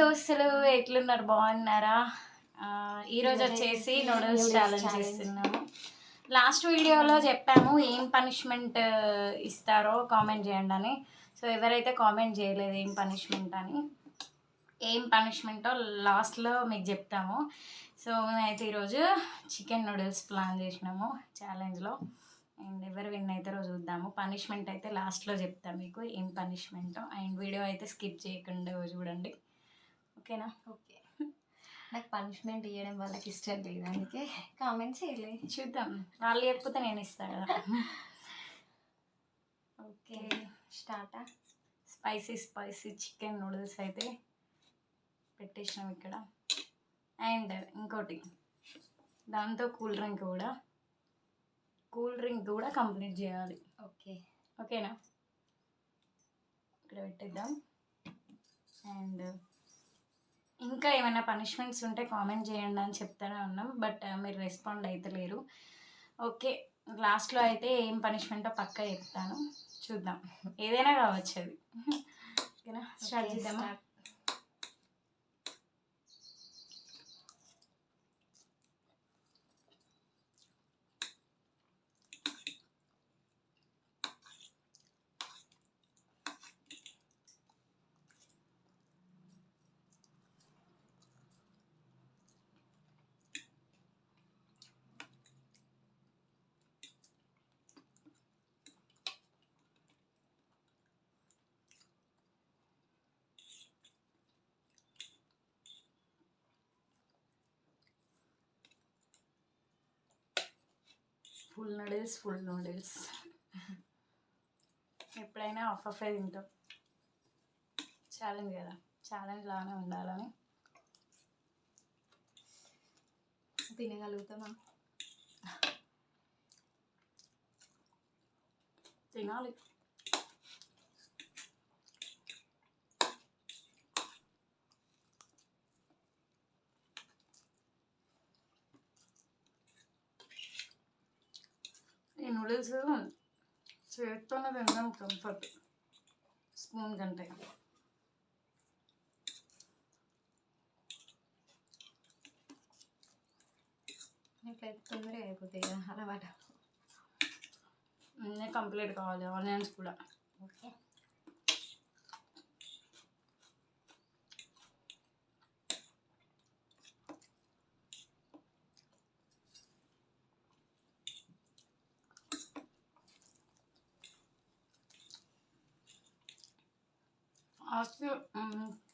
దోస్తులు ఎట్లున్నారు, బాగున్నారా? ఈరోజు వచ్చేసి నూడిల్స్ ఛాలెంజ్ చేస్తున్నాము. లాస్ట్ వీడియోలో చెప్పాము ఏం పనిష్మెంట్ ఇస్తారో కామెంట్ చేయండి అని. సో ఎవరైతే కామెంట్ చేయలేదు ఏం పనిష్మెంటో లాస్ట్లో మీకు చెప్తాము. సో మేమైతే ఈరోజు చికెన్ నూడిల్స్ ప్లాన్ చేసినాము ఛాలెంజ్లో. అండ్ ఎవరు విన్ అవుతారో చూద్దాము. పనిష్మెంట్ అయితే లాస్ట్లో చెప్తాను మీకు ఏం పనిష్మెంటో. అండ్ వీడియో అయితే స్కిప్ చేయకుండా చూడండి, ఓకేనా? ఓకే. నాకు పనిష్మెంట్ ఇవ్వడం వాళ్ళకి ఇష్టం లేదు, అందుకే కామెంట్ చేయలేదు. చూద్దాం, వాళ్ళు చెప్పితే నేను ఇస్తాను కదా. ఓకే, స్టార్టా? స్పైసీ చికెన్ నూడిల్స్ అయితే పెట్టేసినాం ఇక్కడ. అండ్ ఇంకోటి, దాంతో కూల్ డ్రింక్ కూడా కంప్లీట్ చేయాలి. ఓకేనా? ఇక్కడ పెట్టేద్దాం. అండ్ ఇంకా ఏమైనా పనిష్మెంట్స్ ఉంటే కామెంట్ చేయండి అని చెప్తానే ఉన్నాం, బట్ మీరు రెస్పాండ్ అయితే లేరు. ఓకే, లాస్ట్లో అయితే ఏం పనిష్మెంటో పక్కా చెప్తాను, చూద్దాం. ఏదైనా కావచ్చు అది. ఓకేనా? స్టార్ట్ చేద్దామా? ఫుల్ నూడిల్స్ ఎప్పుడైనా హాఫ్ తింటాం. ఛాలెంజ్ కదా, ఛాలెంజ్ లాగానే ఉండాలని. తినగలుగుతామా? తినాలి. ఈ నూడిల్స్ చేత్తోనే తినడం కంఫర్ట్ స్పూన్ కంటే. ఇట్లయితే తొందరగా అయిపోతాయి కదా అలవాటు. అన్నీ కంప్లీట్ కావాలి, ఆనియన్స్ కూడా. ఓకే,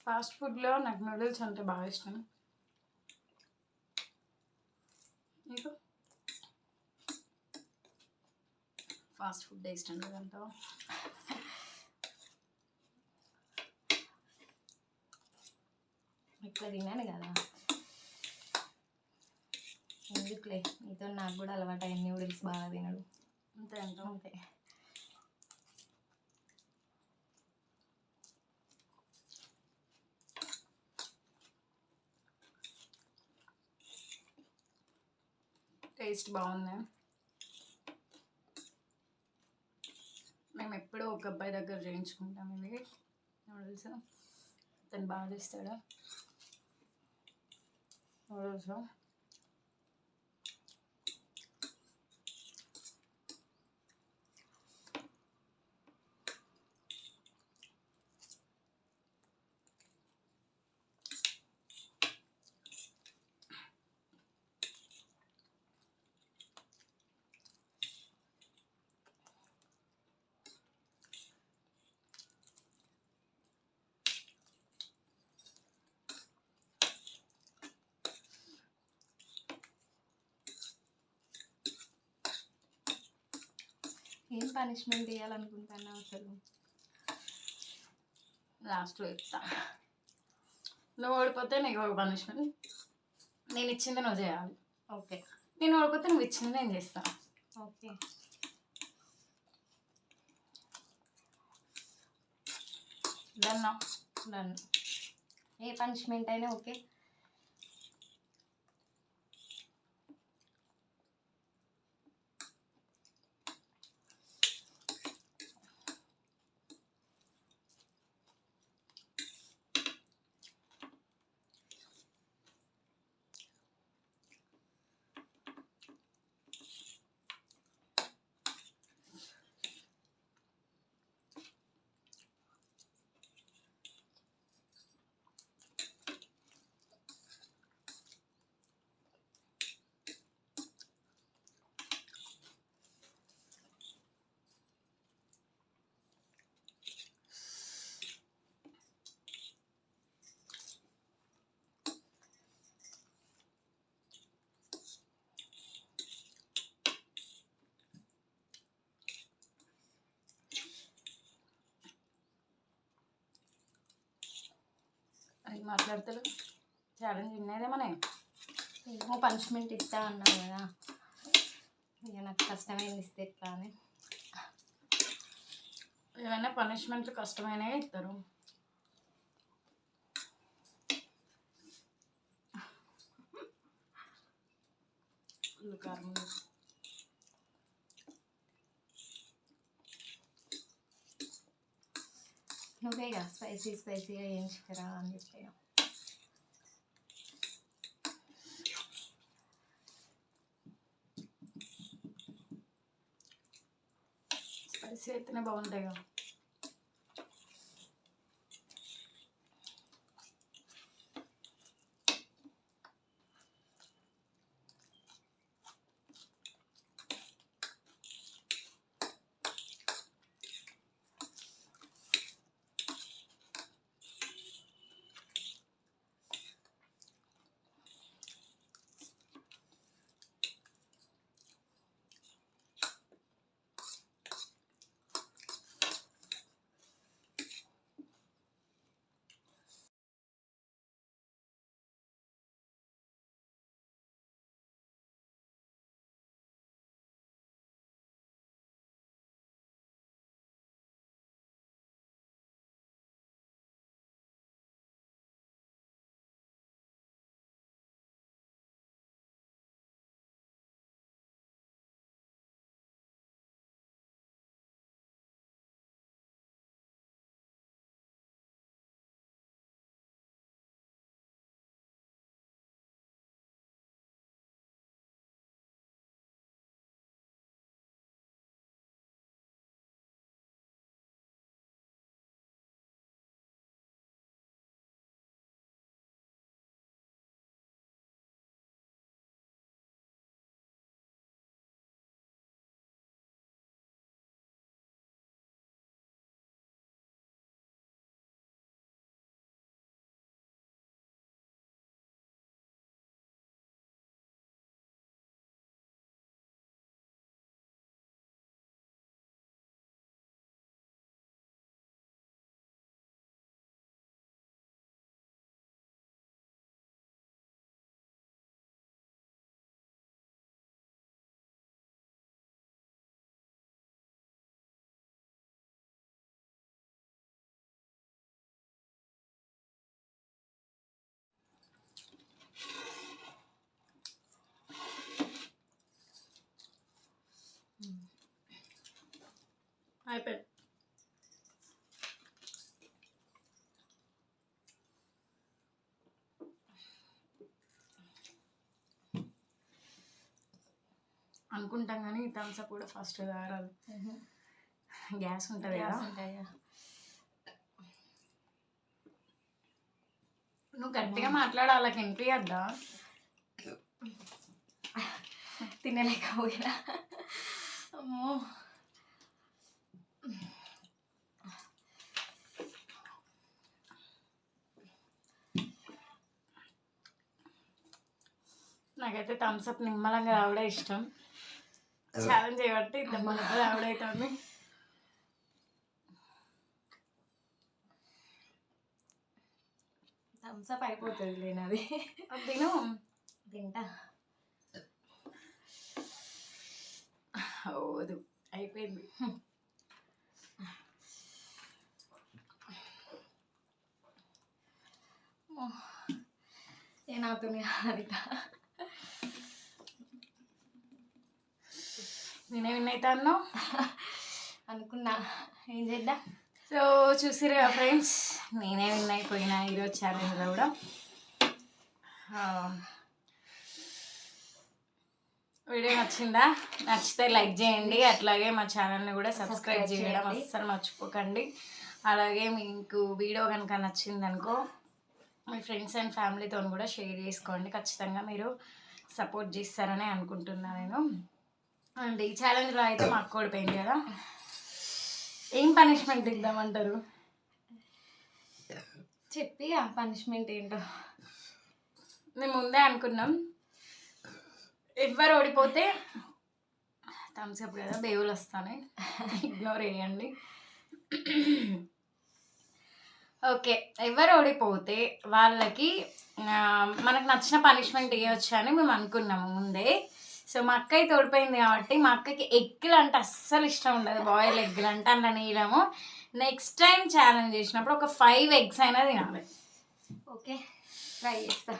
ఫాస్ట్ ఫుడ్లో నాకు నూడిల్స్ అంటే బాగా ఇష్టం. నీకు ఫాస్ట్ ఫుడ్ ఇష్టం లేదంటావా? ఇట్లా తిన్నాను కదా, ఎందుకులే, నీతో నాకు కూడా అలవాటు అయ్యింది నూడిల్స్ బాగా తినడు. అంతే అంటావు? అంతే. టేస్ట్ బాగుంది. మేము ఎప్పుడూ ఒక అబ్బాయి దగ్గర చేయించుకుంటాం ఇవి నూడిల్స్. అతను బాగా చేస్తాడు నూడిల్స్. ఏం పనిష్మెంట్ ఇవ్వాలనుకుంటున్నావు అసలు? లాస్ట్లో చెప్తా. నువ్వు ఓడిపోతే నీకు ఒక పనిష్మెంట్, నేను ఇచ్చింది నువ్వు చేయాలి. ఓకే. నేను ఓడిపోతే నువ్వు ఇచ్చింది నేను చేస్తాను. Okay, done. ఏ పనిష్మెంట్ అయినా ఓకే. మాట్లాడతారు ఛాలెంజ్ విన్నదేమనే ఏమో పనిష్మెంట్ ఇస్తా అన్నావు కదా, ఇక నాకు కష్టమైంది ఇస్తే ఎట్లా అని. ఏమైనా పనిష్మెంట్లు కష్టమైనవి ఇస్తారు. కారం నువ్వేగా స్పైసీగా ఏం చిక్కరా అని చెప్పాను. స్పైసీ అయితేనే బాగుంటాయి కదా. అయిపోయి అనుకుంటాం కానీ థమ్స్అప్ కూడా ఫస్ట్ తాగరాదు. గ్యాస్ ఉంటుంది కదా. నువ్వు గట్టిగా మాట్లాడాలి, వాళ్ళకి వినిపించద్దా? తినలేకపోయినా. అమ్మో నాకైతే థమ్స్అప్ నిమ్మలంగా రావడే ఇష్టం. ఛాలెంజ్ చేయబట్టి నిమ్మలంగా రావడైతుంది. థమ్స్అప్ అయిపోతుంది లేనది. తిను, తింటా. ఓదు అయిపోయింది. ఏనావుతుంది హరిత, నేనే విన్ అవుతా అన్నావు అనుకున్నా. ఏం చేద్దాం. సో చూసిరు కదా ఫ్రెండ్స్, నేనే విన్ అయిపోయినా ఈరోజు ఛాలెంజ్లో కూడా. వీడియో నచ్చిందా? నచ్చితే లైక్ చేయండి, అట్లాగే మా ఛానల్ని కూడా సబ్స్క్రైబ్ చేయడం అస్సలు మర్చిపోకండి. అలాగే మీకు వీడియో కనుక నచ్చిందనుకో మీ ఫ్రెండ్స్ అండ్ ఫ్యామిలీతో కూడా షేర్ చేసుకోండి. ఖచ్చితంగా మీరు సపోర్ట్ చేస్తారని అనుకుంటున్నాను నేను. అండ్ ఈ ఛాలెంజ్లో అయితే మాకు ఓడిపోయింది కదా, ఏం పనిష్మెంట్ ఇద్దామంటారు? చెప్పి ఆ పనిష్మెంట్ ఏంటో. మేము ముందే అనుకున్నాం, ఎవరు ఓడిపోతే థమ్స్అప్ కదా, బేవులు వస్తాయి, ఇగ్నోర్ చేయండి. ఓకే, ఎవరు ఓడిపోతే వాళ్ళకి మనకు నచ్చిన పనిష్మెంట్ ఇవ్వచ్చు అని మేము అనుకున్నాము ముందే. సో మా అక్క అయితే ఓడిపోయింది కాబట్టి మా అక్కకి ఎగ్గులు అంటే అస్సలు ఇష్టం ఉండదు, బాయిల్ ఎగ్గులు అంటే అన్న నీళ్ళము. నెక్స్ట్ టైం ఛాలెంజ్ చేసినప్పుడు ఒక 5 eggs అయినా తినాలి. ఓకే, ట్రై చేస్తా.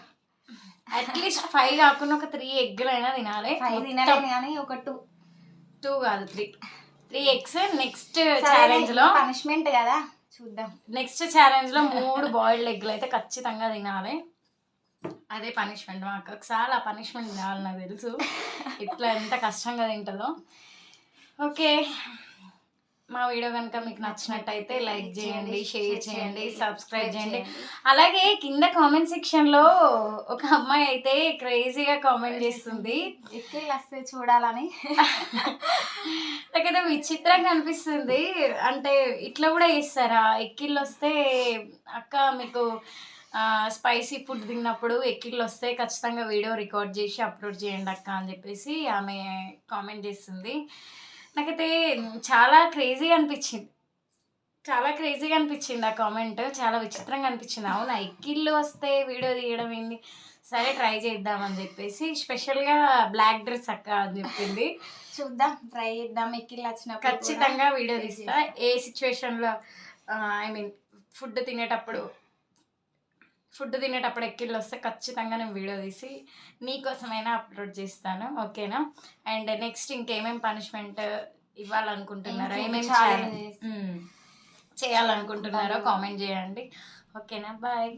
అట్లీస్ట్ 5 కాకుండా ఒక 3 ఎగ్గులు అయినా తినాలి. 5 తినలేను కానీ ఒక 2 కాదు 3 eggs. నెక్స్ట్ ఛాలెంజ్ లో పనిష్మెంట్ కదా, చూద్దాం. నెక్స్ట్ ఛాలెంజ్ లో 3 బాయిల్డ్ ఎగ్గులు అయితే ఖచ్చితంగా తినాలి. అదే పనిష్మెంట్. మా అక్కకు చాలా పనిష్మెంట్ కావాలి, నాకు తెలుసు ఇట్లా ఎంత కష్టంగా తింటుందో. ఓకే, మా వీడియో కనుక మీకు నచ్చినట్టయితే లైక్ చేయండి, షేర్ చేయండి, సబ్స్క్రైబ్ చేయండి. అలాగే కింద కామెంట్ సెక్షన్లో ఒక అమ్మాయి అయితే క్రేజీగా కామెంట్ చేస్తుంది, ఎక్కిళ్ళు వస్తే చూడాలని. నాకైతే విచిత్రంగా అనిపిస్తుంది. అంటే ఇట్లా కూడా చేస్తారా, ఎక్కిళ్ళు వస్తే అక్క మీకు స్పైసీ ఫుడ్ తిన్నప్పుడు ఎక్కిళ్ళు వస్తే ఖచ్చితంగా వీడియో రికార్డ్ చేసి అప్లోడ్ చేయండి అక్క అని చెప్పేసి ఆమె కామెంట్ చేస్తుంది. నాకైతే చాలా క్రేజీగా అనిపించింది ఆ కామెంట్. చాలా విచిత్రంగా అనిపించింది. అవునా, ఎక్కిళ్ళు వస్తే వీడియో తీయడం ఏంది, సరే ట్రై చేద్దామని చెప్పేసి స్పెషల్గా బ్లాక్ డ్రెస్ అక్క అని చెప్పింది. చూద్దాం, ట్రై చేద్దాం. ఎక్కిళ్ళు వచ్చినప్పుడు ఖచ్చితంగా వీడియో తీస్తా. ఏ సిచ్యువేషన్లో ఐ మీన్ ఫుడ్ తినేటప్పుడు ఎక్కిళ్ళు వస్తే ఖచ్చితంగా నేను వీడియో తీసి నీకోసమైనా అప్లోడ్ చేస్తాను, ఓకేనా? అండ్ నెక్స్ట్ ఇంకేమేమి పనిష్మెంట్ ఇవ్వాలనుకుంటున్నారో, ఏమేమి చేయాలనుకుంటున్నారో కామెంట్ చేయండి, ఓకేనా? బాయ్.